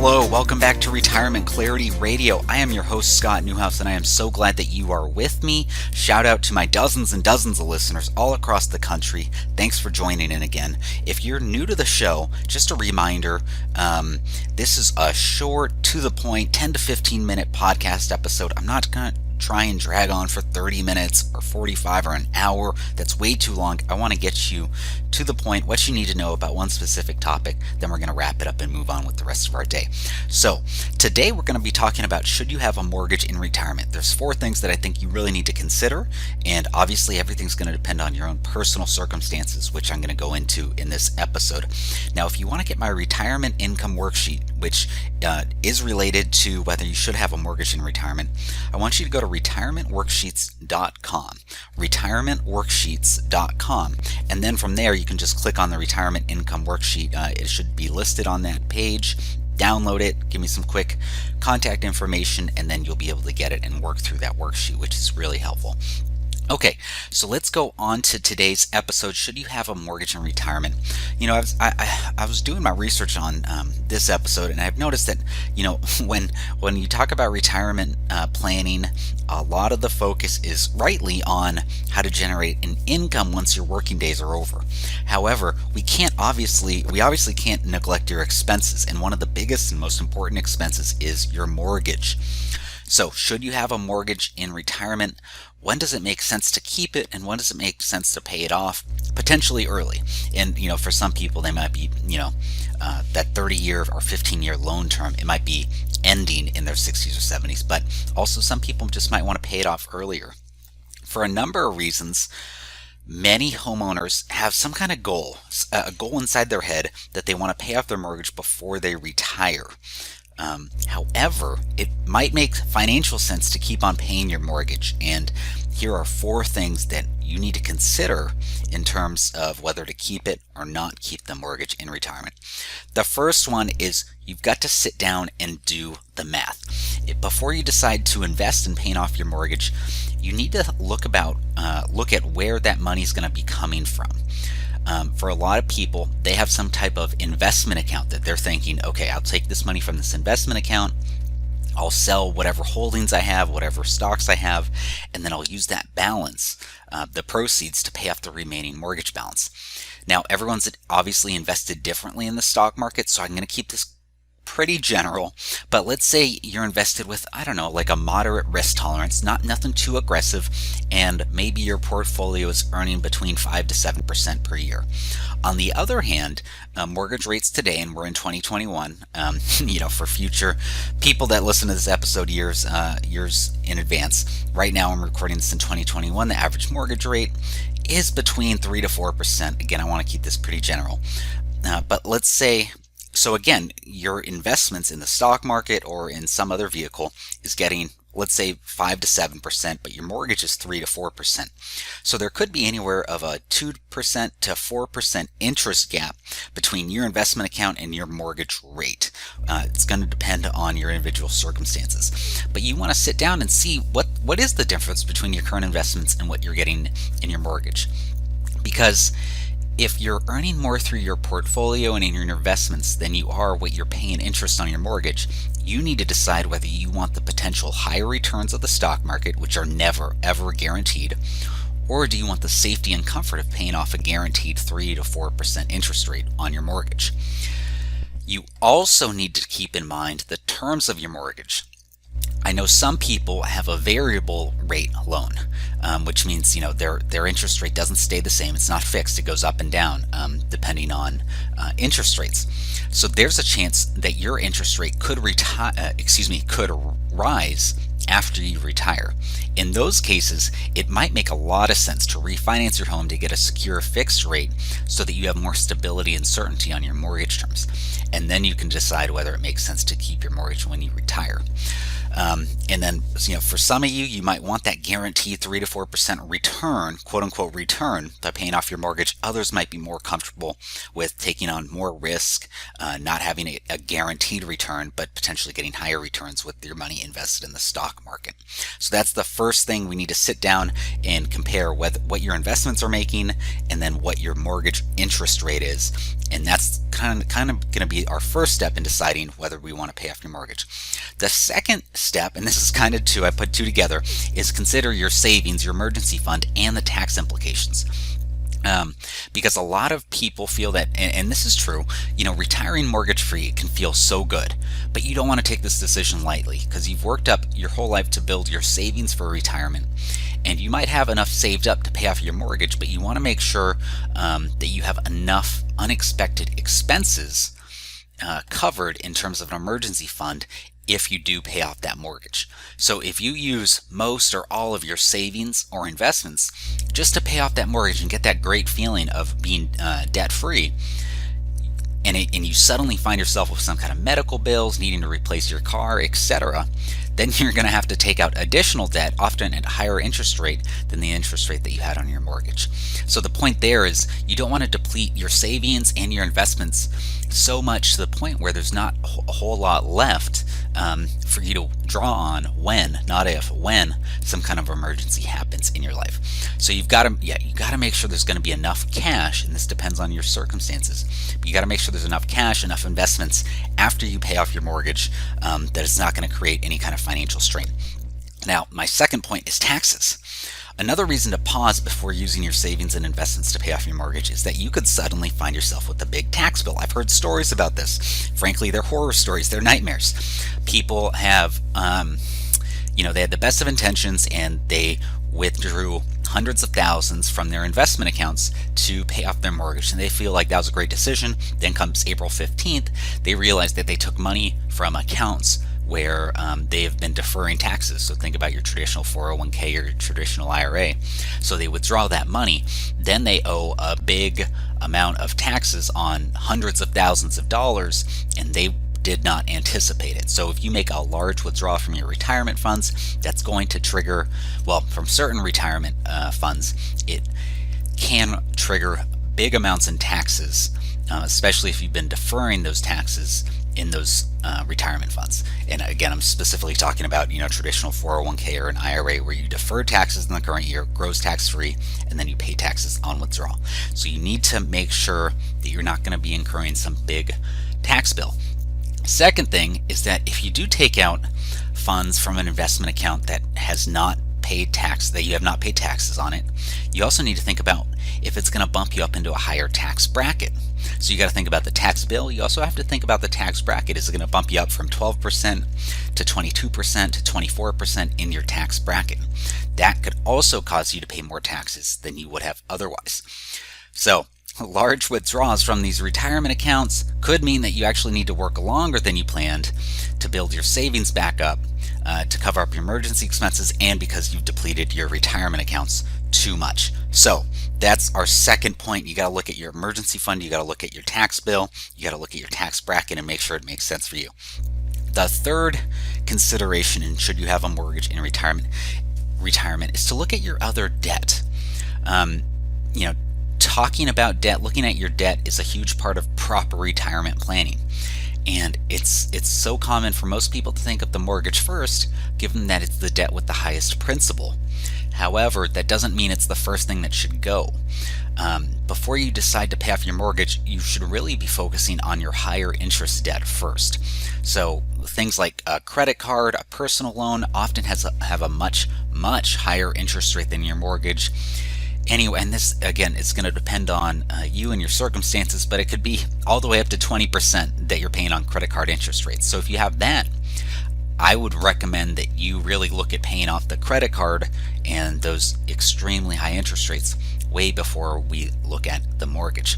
Hello, welcome back to Retirement Clarity Radio. I am your host, Scott Newhouse, and I am so glad that you are with me. Shout out to my dozens and dozens of listeners all across the country. Thanks for joining in again. If you're new to the show, just a reminder, this is a short, to the point, 10 to 15 minute podcast episode. I'm not going to try and drag on for 30 minutes or 45 or an hour. That's way too long. I want to get you to the point, what you need to know about one specific topic. Then we're going to wrap it up and move on with the rest of our day. So today we're going to be talking about, should you have a mortgage in retirement? There's 4 things that I think you really need to consider, and obviously everything's going to depend on your own personal circumstances, which I'm going to go into in this episode. Now, if you want to get my retirement income worksheet, which is related to whether you should have a mortgage in retirement, I want you to go to retirementworksheets.com, retirementworksheets.com, and then from there you can just click on the retirement income worksheet. It should be listed on that page. Download it, give me some quick contact information, and then you'll be able to get it and work through that worksheet, which is really helpful. Okay, so let's go on to today's episode. Should you have a mortgage in retirement? You know, I was doing my research on this episode, and I've noticed that, you know, when you talk about retirement planning, a lot of the focus is rightly on how to generate an income once your working days are over. However, we obviously can't neglect your expenses, and one of the biggest and most important expenses is your mortgage. So, should you have a mortgage in retirement? When does it make sense to keep it, and when does it make sense to pay it off potentially early? And, you know, for some people, they might be, that 30-year or 15-year loan term, it might be ending in their 60s or 70s, but also some people just might want to pay it off earlier. For a number of reasons, many homeowners have some kind of goal, a goal inside their head that they want to pay off their mortgage before they retire. However, it might make financial sense to keep on paying your mortgage, and here are 4 things that you need to consider in terms of whether to keep it or not keep the mortgage in retirement. The first one is you've got to sit down and do the math. Before you decide to invest in paying off your mortgage, you need to look at where that money is going to be coming from. For a lot of people, they have some type of investment account that they're thinking, okay, I'll take this money from this investment account, I'll sell whatever holdings I have, whatever stocks I have, and then I'll use that balance, the proceeds, to pay off the remaining mortgage balance. Now, everyone's obviously invested differently in the stock market, so I'm going to keep this pretty general, but let's say you're invested with, I don't know, like a moderate risk tolerance, nothing too aggressive, and maybe your portfolio is earning between 5 to 7% per year. On the other hand, mortgage rates today, and we're in 2021, for future people that listen to this episode years in advance, right now I'm recording this in 2021, the average mortgage rate is between 3 to 4%. Again, I want to keep this pretty general, but let's say, so again, your investments in the stock market or in some other vehicle is getting, let's say, 5 to 7%, but your mortgage is 3 to 4%. So there could be anywhere of a 2% to 4% interest gap between your investment account and your mortgage rate. It's going to depend on your individual circumstances. But you want to sit down and see what is the difference between your current investments and what you're getting in your mortgage. Because if you're earning more through your portfolio and in your investments than you are what you're paying interest on your mortgage, you need to decide whether you want the potential higher returns of the stock market, which are never, ever guaranteed, or do you want the safety and comfort of paying off a guaranteed 3 to 4% interest rate on your mortgage. You also need to keep in mind the terms of your mortgage. I know some people have a variable rate loan, which means their interest rate doesn't stay the same. It's not fixed. It goes up and down depending on interest rates. So there's a chance that your interest rate could rise after you retire. In those cases, it might make a lot of sense to refinance your home to get a secure fixed rate so that you have more stability and certainty on your mortgage terms. And then you can decide whether it makes sense to keep your mortgage when you retire. And then, for some of you, you might want that guaranteed 3 to 4% return, quote unquote return, by paying off your mortgage. Others might be more comfortable with taking on more risk, not having a guaranteed return, but potentially getting higher returns with your money invested in the stock market. So that's the first thing. We need to sit down and compare what your investments are making and then what your mortgage interest rate is. And that's kind of going to be our first step in deciding whether we want to pay off your mortgage. The second step, and this is kind of two, I put two together, is consider your savings, your emergency fund, and the tax implications. Because a lot of people feel that, and this is true, retiring mortgage free can feel so good, but you don't want to take this decision lightly because you've worked up your whole life to build your savings for retirement, and you might have enough saved up to pay off your mortgage, but you want to make sure that you have enough unexpected expenses covered in terms of an emergency fund if you do pay off that mortgage. So if you use most or all of your savings or investments just to pay off that mortgage and get that great feeling of being debt free, and you suddenly find yourself with some kind of medical bills, needing to replace your car, etc., then you're going to have to take out additional debt, often at a higher interest rate than the interest rate that you had on your mortgage. So the point there is you don't want to deplete your savings and your investments so much to the point where there's not a whole lot left for you to draw on when, not if, when some kind of emergency happens in your life. So you got to make sure there's going to be enough cash, and this depends on your circumstances. But you got to make sure there's enough cash, enough investments after you pay off your mortgage that it's not going to create any kind of financial strain. Now, my second point is taxes. Another reason to pause before using your savings and investments to pay off your mortgage is that you could suddenly find yourself with a big tax bill. I've heard stories about this. Frankly, they're horror stories. They're nightmares. People have, they had the best of intentions and they withdrew hundreds of thousands from their investment accounts to pay off their mortgage, and they feel like that was a great decision. Then comes April 15th, they realize that they took money from accounts where they have been deferring taxes. So think about your traditional 401k or your traditional IRA. So they withdraw that money, then they owe a big amount of taxes on hundreds of thousands of dollars, and they did not anticipate it. So if you make a large withdrawal from your retirement funds, that's going to trigger, from certain retirement funds, it can trigger big amounts in taxes, especially if you've been deferring those taxes in those retirement funds. And again, I'm specifically talking about traditional 401k or an IRA where you defer taxes in the current year, grows tax-free, and then you pay taxes on withdrawal. So you need to make sure that you're not going to be incurring some big tax bill. Second thing is that if you do take out funds from an investment account that has not paid tax, that you have not paid taxes on it, you also need to think about if it's going to bump you up into a higher tax bracket. So you got to think about the tax bill. You also have to think about the tax bracket. Is it going to bump you up from 12% to 22% to 24% in your tax bracket? That could also cause you to pay more taxes than you would have otherwise. So large withdrawals from these retirement accounts could mean that you actually need to work longer than you planned to build your savings back up to cover up your emergency expenses, and because you've depleted your retirement accounts too much. So that's our second point. You got to look at your emergency fund, you got to look at your tax bill, you got to look at your tax bracket and make sure it makes sense for you. The third consideration, and should you have a mortgage in retirement, is to look at your other debt. Talking about debt, looking at your debt is a huge part of proper retirement planning. And it's so common for most people to think of the mortgage first, given that it's the debt with the highest principal. However, that doesn't mean it's the first thing that should go. Before you decide to pay off your mortgage, you should really be focusing on your higher interest debt first. So things like a credit card, a personal loan often have a much higher interest rate than your mortgage. Anyway, and this, again, it's going to depend on you and your circumstances, but it could be all the way up to 20% that you're paying on credit card interest rates. So if you have that, I would recommend that you really look at paying off the credit card and those extremely high interest rates way before we look at the mortgage.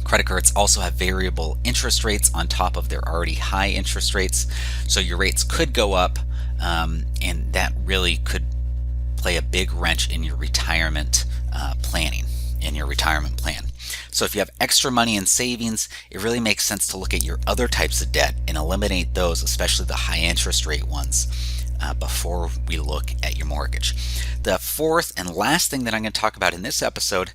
Credit cards also have variable interest rates on top of their already high interest rates, so your rates could go up, and that really could play a big wrench in your retirement planning, in your retirement plan. So if you have extra money in savings, it really makes sense to look at your other types of debt and eliminate those, especially the high interest rate ones, before we look at your mortgage. The fourth and last thing that I'm going to talk about in this episode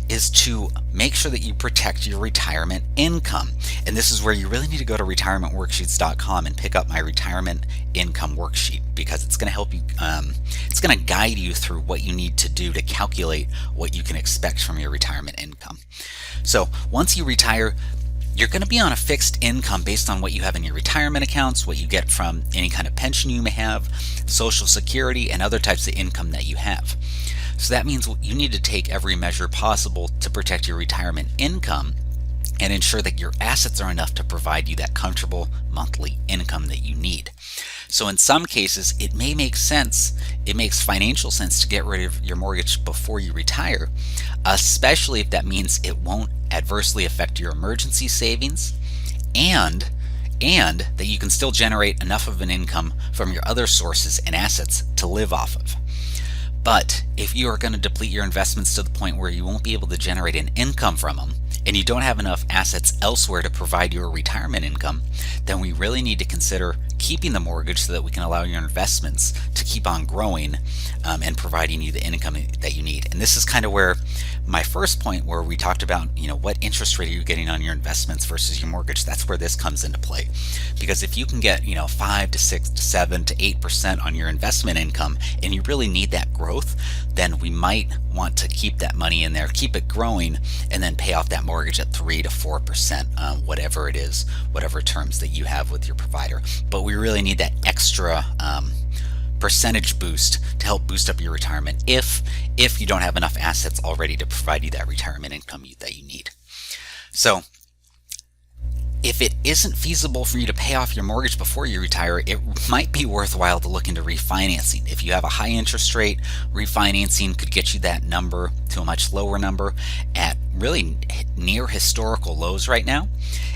is to make sure that you protect your retirement income. And this is where you really need to go to retirementworksheets.com and pick up my retirement income worksheet, because it's going to help you, it's going to guide you through what you need to do to calculate what you can expect from your retirement income. So once you retire, you're going to be on a fixed income based on what you have in your retirement accounts, what you get from any kind of pension you may have, Social Security, and other types of income that you have. So that means you need to take every measure possible to protect your retirement income and ensure that your assets are enough to provide you that comfortable monthly income that you need. So in some cases, it may make sense, it makes financial sense to get rid of your mortgage before you retire, especially if that means it won't adversely affect your emergency savings and that you can still generate enough of an income from your other sources and assets to live off of. But if you are going to deplete your investments to the point where you won't be able to generate an income from them, and you don't have enough assets elsewhere to provide your retirement income, then we really need to consider keeping the mortgage so that we can allow your investments to keep on growing and providing you the income that you need. And this is kind of where my first point, where we talked about, what interest rate are you getting on your investments versus your mortgage, that's where this comes into play. Because if you can get 5 to 6 to 7 to 8% on your investment income, and you really need that growth, then we might want to keep that money in there, keep it growing, and then pay off that mortgage at 3 to 4%, whatever it is, whatever terms that you have with your provider. But we really need that extra percentage boost to help boost up your retirement if you don't have enough assets already to provide you that retirement income that you need. So if it isn't feasible for you to pay off your mortgage before you retire, it might be worthwhile to look into refinancing. If you have a high interest rate, refinancing could get you that number to a much lower number at really near historical lows right now.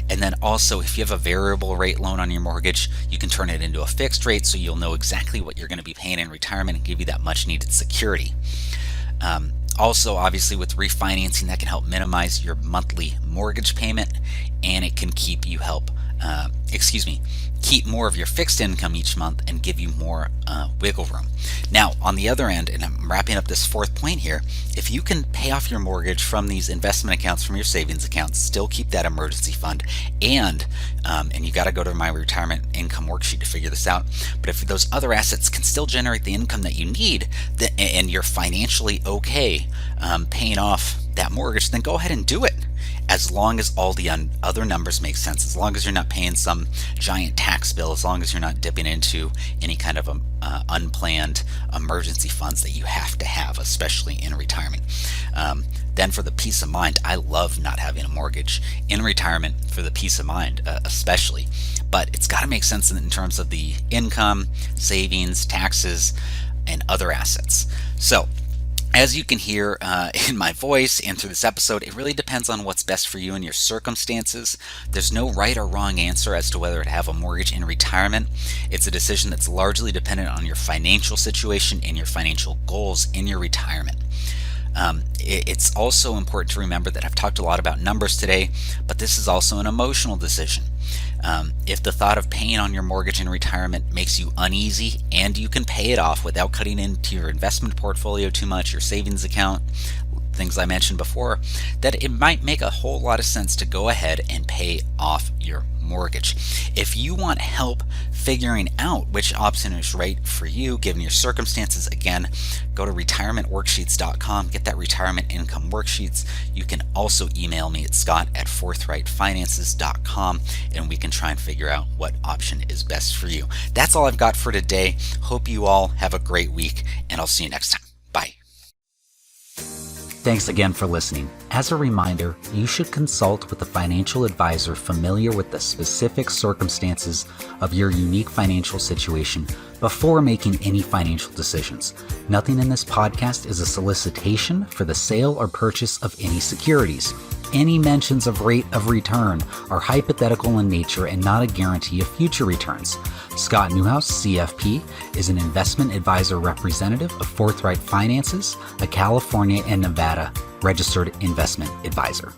And then also, if you have a variable rate loan on your mortgage, you can turn it into a fixed rate so you'll know exactly what you're going to be paying in retirement and give you that much needed security. Also, obviously, with refinancing, that can help minimize your monthly mortgage payment, and it can keep more of your fixed income each month and give you more wiggle room. Now, on the other end, and I'm wrapping up this fourth point here, if you can pay off your mortgage from these investment accounts, from your savings accounts, still keep that emergency fund, and you got to go to my retirement income worksheet to figure this out. But if those other assets can still generate the income that you need, and you're financially okay paying off that mortgage, then go ahead and do it. As long as all the other numbers make sense, as long as you're not paying some giant tax bill, as long as you're not dipping into any kind of unplanned emergency funds that you have to have, especially in retirement. Then for the peace of mind, I love not having a mortgage in retirement for the peace of mind, especially. But it's got to make sense in terms of the income, savings, taxes, and other assets. So, as you can hear in my voice and through this episode, it really depends on what's best for you and your circumstances. There's no right or wrong answer as to whether to have a mortgage in retirement. It's a decision that's largely dependent on your financial situation and your financial goals in your retirement. It's also important to remember that I've talked a lot about numbers today, but this is also an emotional decision. If the thought of paying on your mortgage in retirement makes you uneasy and you can pay it off without cutting into your investment portfolio too much, your savings account, things I mentioned before, that it might make a whole lot of sense to go ahead and pay off your mortgage. If you want help figuring out which option is right for you given your circumstances, again, go to retirementworksheets.com, get that retirement income worksheets. You can also email me at scott@forthrightfinances.com, and we can try and figure out what option is best for you. That's all I've got for today. Hope you all have a great week, and I'll see you next time. Bye. Thanks again for listening. As a reminder, you should consult with a financial advisor familiar with the specific circumstances of your unique financial situation before making any financial decisions. Nothing in this podcast is a solicitation for the sale or purchase of any securities. Any mentions of rate of return are hypothetical in nature and not a guarantee of future returns. Scott Newhouse, CFP, is an investment advisor representative of Forthright Finances, a California and Nevada registered investment advisor.